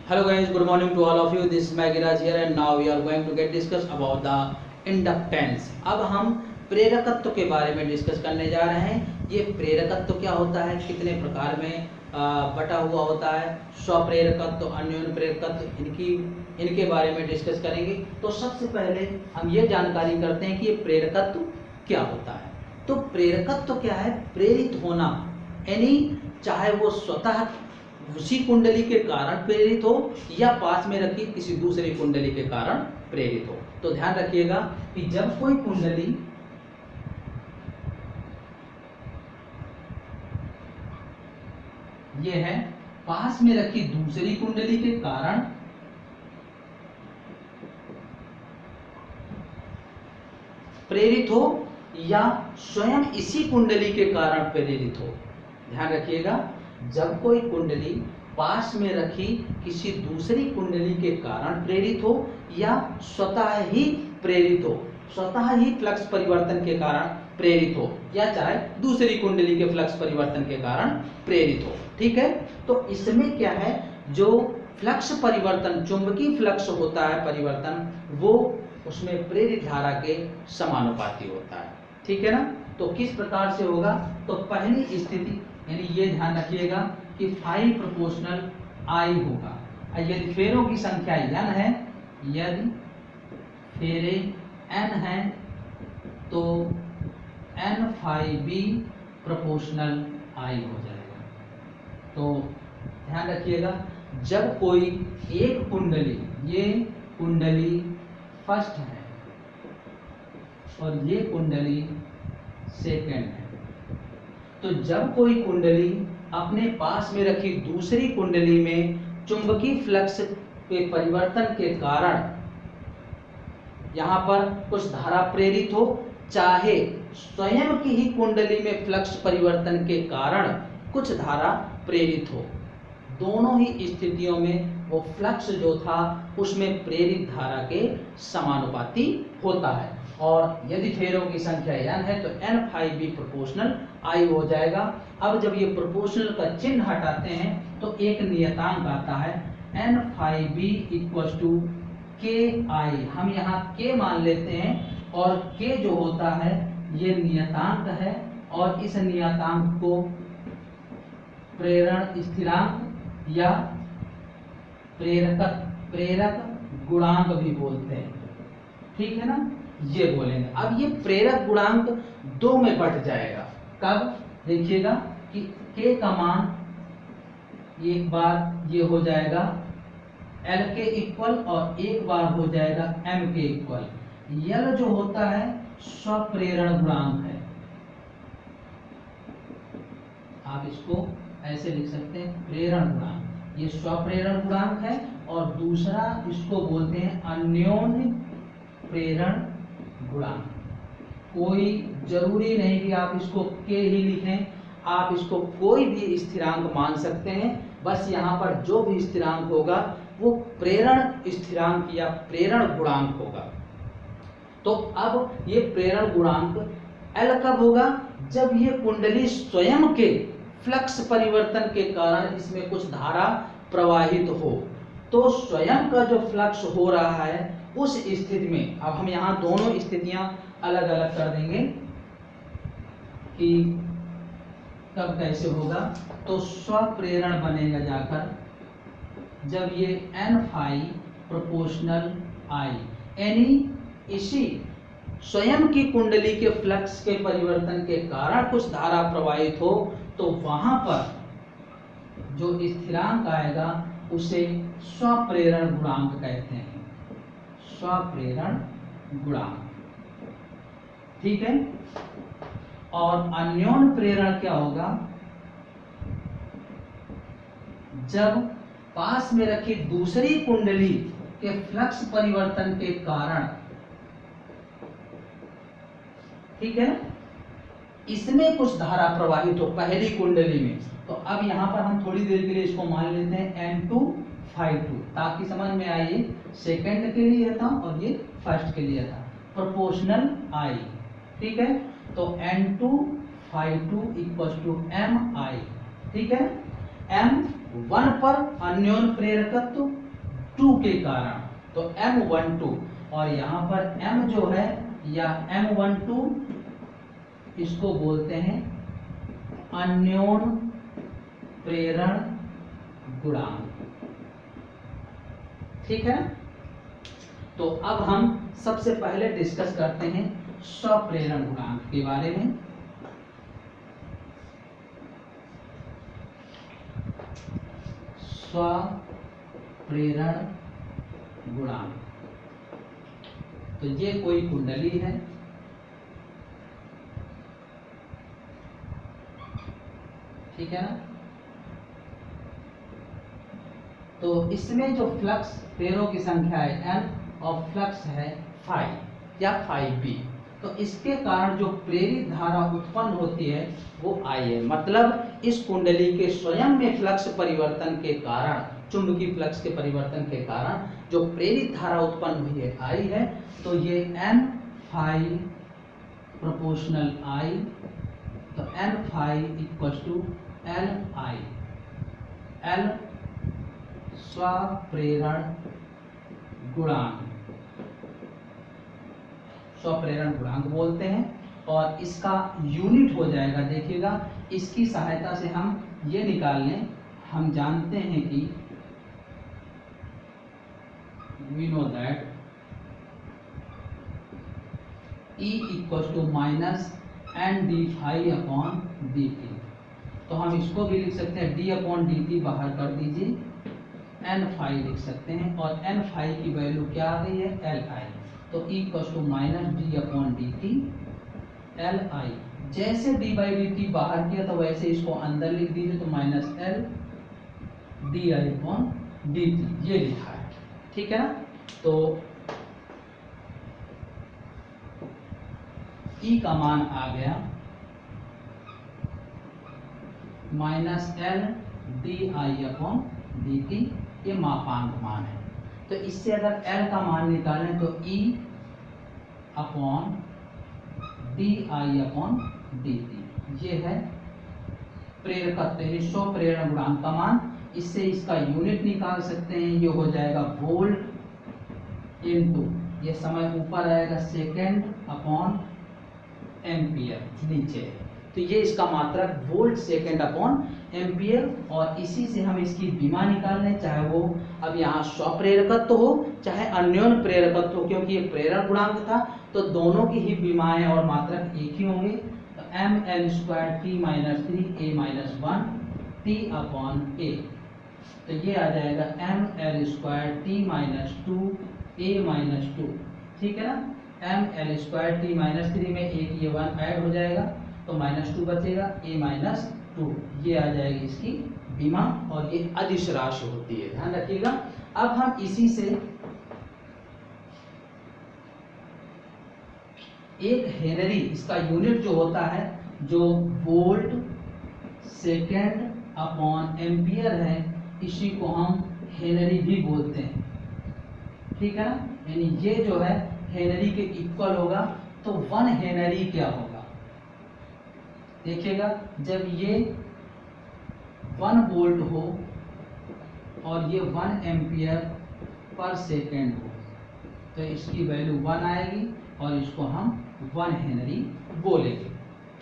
Hello guys, good morning to all of you. This is Magiraj here and now we are going to get discuss about the inductance. अब हम प्रेरकत्व के बारे में discuss करने जा रहे हैं। ये प्रेरकत्व क्या होता है, कितने प्रकार में बटा हुआ होता है, स्वप्रेरकत्व, अन्योन्य प्रेरकत्व, इनके बारे में डिस्कस करेंगे। तो सबसे पहले हम ये जानकारी करते हैं कि ये प्रेरकत्व क्या होता है। तो प्रेरकत्व क्या है? प्रेरित होना, यानी चाहे वो स्वतः उसी कुंडली के कारण प्रेरित हो या पास में रखी किसी दूसरी कुंडली के कारण प्रेरित हो। तो ध्यान रखिएगा कि जब कोई कुंडली ये है पास में रखी दूसरी कुंडली के कारण प्रेरित हो या स्वयं इसी कुंडली के कारण प्रेरित हो। ध्यान रखिएगा, जब कोई कुंडली पास में रखी किसी दूसरी कुंडली के कारण प्रेरित हो या स्वतः ही प्रेरित हो, स्वतः ही फ्लक्स परिवर्तन के कारण प्रेरित हो या चाहे दूसरी कुंडली के फ्लक्स परिवर्तन के कारण प्रेरित हो। ठीक है, तो इसमें क्या है, जो फ्लक्स परिवर्तन, चुंबकीय फ्लक्स होता है परिवर्तन, वो उसमें प्रेरित धारा के समानुपाती होता है। ठीक है ना। तो किस प्रकार से होगा? तो पहली स्थिति यानी ये ध्यान रखिएगा कि फाई प्रोपोर्शनल आई होगा। यदि फेरों की संख्या n है, यदि फेरे n है तो n फाई बी प्रोपोर्शनल आई हो जाएगा। तो ध्यान रखिएगा, जब कोई एक कुंडली, ये कुंडली फर्स्ट है और ये कुंडली सेकंड है, तो जब कोई कुंडली अपने पास में रखी दूसरी कुंडली में चुंबकीय फ्लक्स के परिवर्तन के कारण यहां पर कुछ धारा प्रेरित हो, चाहे स्वयं की ही कुंडली में फ्लक्स परिवर्तन के कारण कुछ धारा प्रेरित हो, दोनों ही स्थितियों में वो फ्लक्स जो था उसमें प्रेरित धारा के समानुपाती होता है। और यदि फेरों की संख्या n है तो n फाई बी प्रोपोर्शनल आई हो जाएगा। अब जब ये प्रोपोर्शनल का चिन्ह हटाते हैं तो एक नियतांक आता है n phi B equal to K I. हम यहाँ k मान लेते हैं और k जो होता है ये नियतांक है और इस नियतांक को प्रेरण स्थिरांक या प्रेरक गुणांक भी बोलते हैं। ठीक है ना, ये बोलेंगे। अब ये प्रेरक गुणांक दो में बढ़ जाएगा। कब? देखिएगा कि k का मान एक बार ये हो जाएगा L के इक्वल और एक बार हो जाएगा M के इक्वल। L जो होता है स्वप्रेरण गुणांक है, आप इसको ऐसे लिख सकते हैं, प्रेरण गुणांक, ये स्वप्रेरण गुणांक है। और दूसरा इसको बोलते हैं अन्योन्य प्रेरण गुणांक। कोई जरूरी नहीं कि आप इसको के ही लिखें, आप इसको कोई भी स्थिरांक मान सकते हैं। बस यहाँ पर जो भी स्थिरांक होगा वो प्रेरण स्थिरांक या प्रेरण गुणांक होगा। तो अब ये प्रेरण गुणांक L कब होगा? जब ये कुंडली स्वयं के फ्लक्स परिवर्तन के कारण इसमें कुछ धारा प्रवाहित हो। तो स्वयं का जो फ्लक्स हो रहा है उस स्थिति में, अब हम यहाँ दोनों स्थितियां अलग अलग कर देंगे कि कब कैसे होगा। तो स्वप्रेरण बनेगा जाकर जब ये n फाई प्रोपोर्शनल आई, यानी इसी स्वयं की कुंडली के फ्लक्स के परिवर्तन के कारण कुछ धारा प्रवाहित हो, तो वहां पर जो स्थिरांक आएगा उसे स्वप्रेरण गुणांक कहते हैं, स्वप्रेरण गुणांक। ठीक है। और अन्योन्य प्रेरण क्या होगा? जब पास में रखी दूसरी कुंडली के फ्लक्स परिवर्तन के कारण, ठीक है ना, इसमें कुछ धारा प्रवाहित हो पहली कुंडली में। तो अब यहां पर हम थोड़ी देर के लिए इसको मान लेते हैं N2 फाई 2, ताकि समझ में आए सेकंड के लिए था और ये फर्स्ट के लिए था, प्रोपोर्शनल आई। ठीक है, तो N2 phi 2 equal to m i. ठीक है, m 1 पर अन्योन प्रेरकत्व 2 के कारण, तो M12, और यहाँ पर M जो है या M12 इसको बोलते हैं अन्योन प्रेरण गुणांक। ठीक है, तो अब हम सबसे पहले डिस्कस करते हैं स्वप्रेरण गुणांक के बारे में। स्वप्रेरण गुणांक, तो ये कोई कुंडली है, ठीक है ना। तो इसमें जो फ्लक्स पेयरों की संख्या है n और फ्लक्स है phi या phi b, तो इसके कारण जो प्रेरित धारा उत्पन्न होती है वो I है। मतलब इस कुंडली के स्वयं में फ्लक्स परिवर्तन के कारण, चुंबकीय फ्लक्स के परिवर्तन के कारण जो प्रेरित धारा उत्पन्न हुई है I है। तो ये n phi प्रोपोर्शनल I, तो n phi equal to L I, L स्वप्रेरण गुणांक, स्वप्रेरण गुणांक बोलते हैं। और इसका यूनिट हो जाएगा, देखिएगा इसकी सहायता से हम ये निकाल लें। हम जानते हैं कि we know that E equal to minus N D phi upon D T, तो हम इसको भी लिख सकते हैं d अपॉन डी टी बाहर कर दीजिए, एन फाई लिख सकते हैं, और एन फाई की वैल्यू क्या आ गई है एल आई, तो E equal to minus D upon D T L I. जैसे d बाई डी टी बाहर किया तो वैसे इसको अंदर लिख दीजिए, तो minus L D I upon D T, ये लिखा है, ठीक है ना। तो E का मान आ गया minus L D I upon D T, ये मापांक मान है। तो इससे अगर L का मान निकालें तो E upon D I upon D T, ये है प्रेरकत्व, स्वप्रेरण गुणांक का मान। इससे इसका यूनिट निकाल सकते हैं, ये हो जाएगा वोल्ट इनटू, ये समय ऊपर आएगा सेकेंड अपॉन एम्पियर नीचे, तो ये इसका मात्रक वोल्ट सेकेंड अपॉन एम्पियर। और इसी से हम इसकी विमा निकाल लें, चाहे वो अब यहाँ स्वप्रेरकत्व हो चाहे अन्योन प्रेरकत्व हो, क्योंकि ये प्रेरण गुणांक था तो दोनों की ही विमाएं और मात्रक एक ही होंगे। तो M L square T minus 3 A minus 1 T upon A, तो ये आ जाएगा M L square T minus 2 A minus 2, ठीक है ना। M L square T minus 3 में एक ये 1 ऐड हो जाएगा तो माइनस 2 बचेगा, ए माइनस 2, ये आ जाएगी इसकी विमा, और ये अदिश राशि होती है, ध्यान रखिएगा। अब हम इसी से एक हेनरी, इसका यूनिट जो होता है जो वोल्ट सेकेंड अपॉन एम्पियर है, इसी को हम हेनरी भी बोलते हैं, ठीक है ना। यानी ये जो है हेनरी के इक्वल होगा। तो 1 हेनरी क्या होगा, देखिएगा जब ये 1 वोल्ट हो और ये 1 एम्पियर पर सेकेंड हो, तो इसकी वैल्यू 1 आएगी और इसको हम 1 हेनरी बोलेंगे,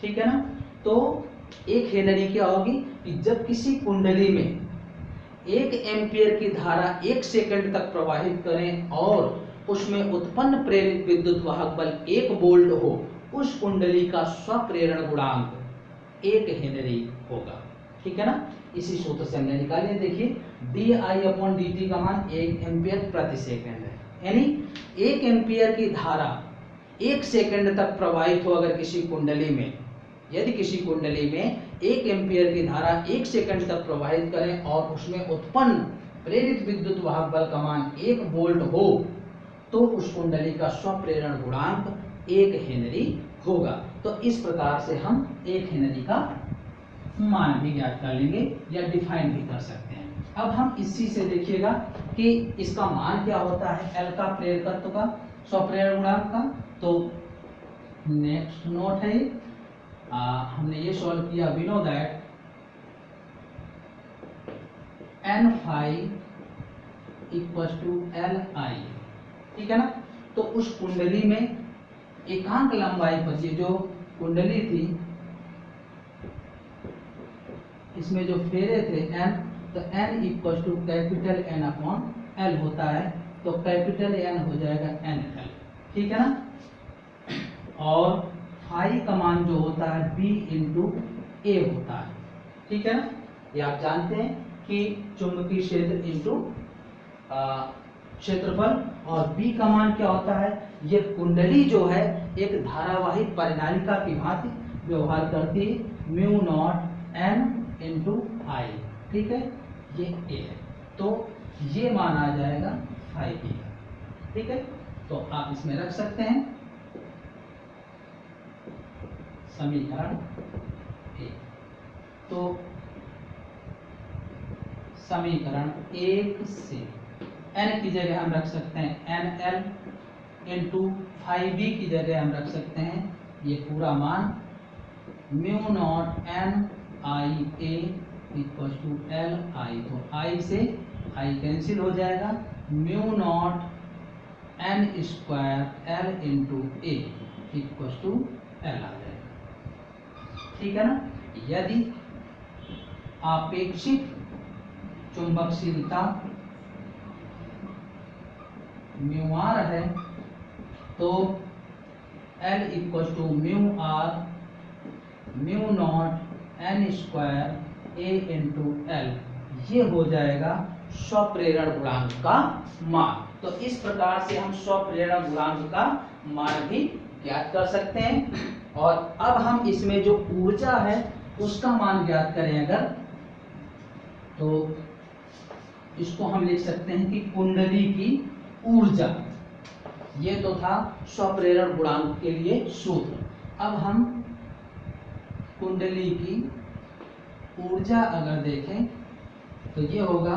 ठीक है ना। तो 1 हेनरी क्या होगी कि जब किसी कुंडली में 1 एम्पियर की धारा 1 सेकंड तक प्रवाहित करें और उसमें उत्पन्न प्रेरित विद्युत वाहक बल 1 वोल्ट हो, उस कुंडली का स्वप्रेरण गुणांक 1 हेनरी होगा, ठीक है ना। इसी सूत्र से हमने निकाले, देखिए D I upon D T का मान 1 एम्पियर प्रति सेकंड है, यानी 1 एम्पियर की धारा 1 सेकंड तक प्रवाहित हो अगर किसी कुंडली में, यदि किसी कुंडली में 1 एम्पियर की धारा 1 सेकंड तक प्रवाहित करें और उसमें उत्पन्न प्रेरित विद्युत वाहक बल का मान 1 वोल्ट हो, तो उस कुंडली का स्वप्रेरण गुणांक 1 हेनरी होगा। तो इस प्रकार से हम 1 हेनरी का मान भी ज्ञात कर लेंगे या डिफाइन भी कर सकते हैं। अब हम इसी से देखिएगा कि इसका मान क्या होता है एल का, प्रेरकत्व का, स्वप्रेरण गुणांक का। तो नेक्स्ट नोट है, हमने ये सॉल्व किया, we know that N phi equal to L I, ठीक है ना। तो उस कुंडली में एकांक लंबाई पर, ये जो कुंडली थी इसमें जो फेरे थे एन, तो N equal to capital N upon L होता है, तो कैपिटल एन हो जाएगा एन एल, ठीक है ना। और फाई का मान जो होता है बी इंटू ए होता है, ठीक है ना। ये आप जानते हैं कि चुंबकीय क्षेत्र इंटू क्षेत्रफल, और बी का मान क्या होता है, ये कुंडली जो है एक धारावाहिक परिनालिका की भांति व्यवहार करती है, म्यू नॉट एन इंटू आई, ठीक है, ये ए है, तो ये मान आ जाएगा फाई बी, ठीक है। तो आप इसमें रख सकते हैं समीकरण ए। तो समीकरण एक से n की जगह हम रख सकते हैं n l into five b की जगह हम रख सकते हैं ये पूरा मान mu not n i a equal to L I, तो आई से आई कैंसिल हो जाएगा, mu not N square l into a equal to l आ जाएगा, ठीक है ना। यदि आपेक्षिक चुंबकशीलता म्यू आर है तो L equal to mu R mu not N square A into L, ये हो जाएगा स्वप्रेरण गुणांक का मान। तो इस प्रकार से हम स्वप्रेरण गुणांक का मान भी ज्ञात कर सकते हैं। और अब हम इसमें जो ऊर्जा है उसका मान ज्ञात करें अगर, तो इसको हम लिख सकते हैं कि कुंडली की ऊर्जा, ये तो था स्वप्रेरण गुणांक के लिए सूत्र। अब हम कुंडली की ऊर्जा अगर देखें तो ये होगा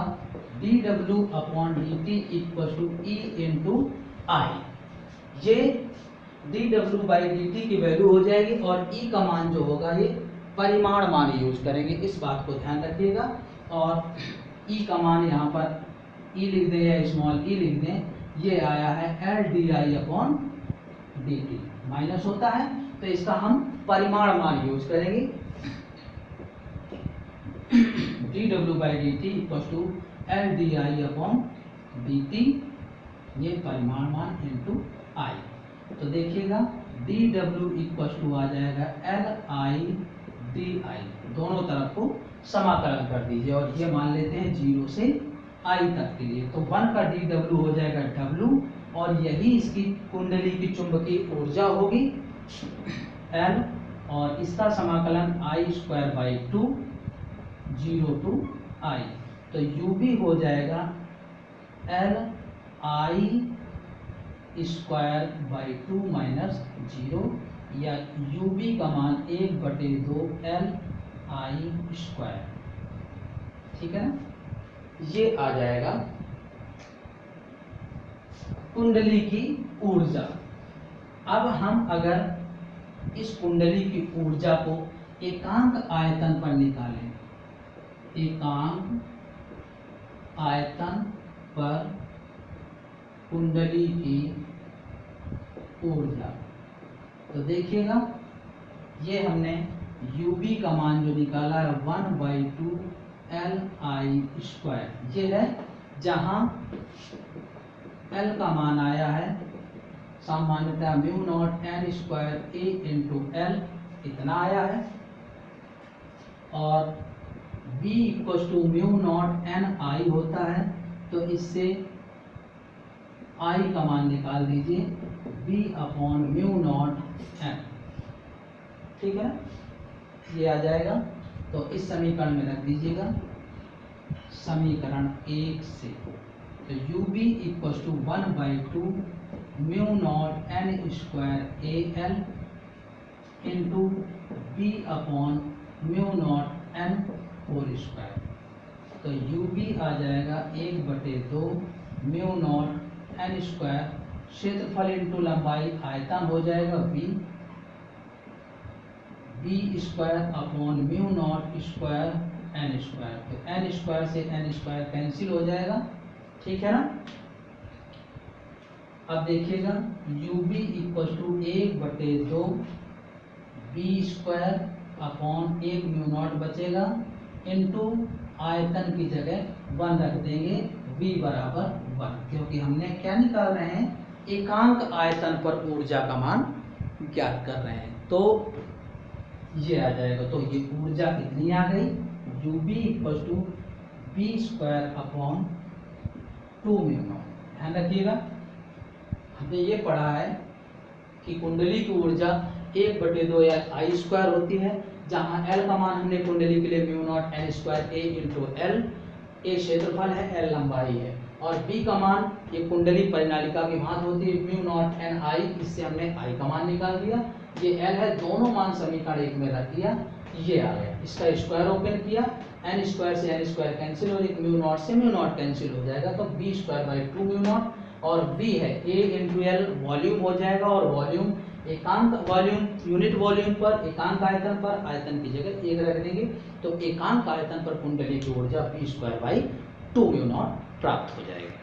dw upon dt equal to e into i. ये dw बाई dt की वैल्यू हो जाएगी और e का मान जो होगा ये परिमाण मान यूज करेंगे, इस बात को ध्यान रखिएगा। और e का मान यहाँ पर e लिख दें या स्मॉल e लिख दें, ये आया है L D I upon D T, minus होता है तो इसका हम परिमाण मान यूज करेंगे, D W by D T equal to L D I upon D T, ये परिमाण मान इंटू आई। तो देखिएगा डी डब्ल्यू इक्वल टू आ जाएगा एल आई डी आई, दोनों तरफ को समाकलन कर दीजिए और ये मान लेते हैं 0 से आई तक के लिए, तो 1 का डी डब्ल्यू हो जाएगा डब्ल्यू और यही इसकी कुंडली की चुंबकीय ऊर्जा होगी एल, और इसका समाकलन आई स्क्वायर बाई 2 0 टू आई, तो यू भी हो जाएगा L I square by 2 minus 0, या यू बी का मान 1/2 एल आई स्क्वायर, ठीक है ना। ये आ जाएगा कुंडली की ऊर्जा। अब हम अगर इस कुंडली की ऊर्जा को एकांक आयतन पर निकालें, एकांक आयतन पर कुंडली की ऊर्जा, तो देखिएगा ये हमने UB का मान जो निकाला है 1/2 एल आई स्क्वायर, ये है जहां L का मान आया है सामान्यतः mu not N square A into l, इतना आया है, और B equal to mu not n i होता है, तो इससे I का मान निकाल दीजिए B upon mu not N, ठीक है, ये आ जाएगा। तो इस समीकरण में रख दीजिएगा समीकरण 1 से, तो UB equal to 1/2 mu not N square A L into B upon mu not N whole square, तो UB आ जाएगा 1/2 म्यू नॉट एन स्क्वायर, क्षेत्रफल इंटू लंबाई आयतन हो जाएगा B square upon mu not square N square, तो N square से एन स्क्वायर कैंसिल हो जाएगा, ठीक है ना। अब देखिएगा U B equal to 1/2 B square upon 1 mu not बचेगा इनटू आयतन की जगह 1 रख देंगे, v बराबर 1, क्योंकि हमने क्या निकाल रहे हैं, एकांक आयतन पर ऊर्जा का मान ज्ञात कर रहे हैं, तो ये आ जाएगा। तो ये ऊर्जा कितनी आ गई, U B equal to B square upon 2 mu not. ध्यान रखिएगा हमने ये पढ़ा है कि कुंडली की ऊर्जा 1/2 या आई स्क्वायर होती है, जहां एल का मान हमने कुंडली के लिए mu not N square A into l, a क्षेत्रफल है, एल लंबाई है, और बी का मान ये कुंडली परिनालिका की भांति होती है म्यू नॉट एन आई, इससे हमने आई का मान निकाल दिया, ये एल है, दोनों मान समीकरण एक में रख दिया, ये आ गया। इसका स्क्वायर ओपन किया, एन स्क्वायर से एन स्क्वायर कैंसिल हो जाएगा, म्यू नॉट से म्यू नॉट कैंसिल हो जाएगा, तो B square by 2 mu not, और v है a इंटू एल वॉल्यूम हो जाएगा, और वॉल्यूम एकांक वॉल्यूम यूनिट वॉल्यूम पर एकांक आयतन पर आयतन की जगह 1 रख देंगे, तो एकांक आयतन पर कुंडली की ऊर्जा v square by 2 mu not प्राप्त हो जाएगी।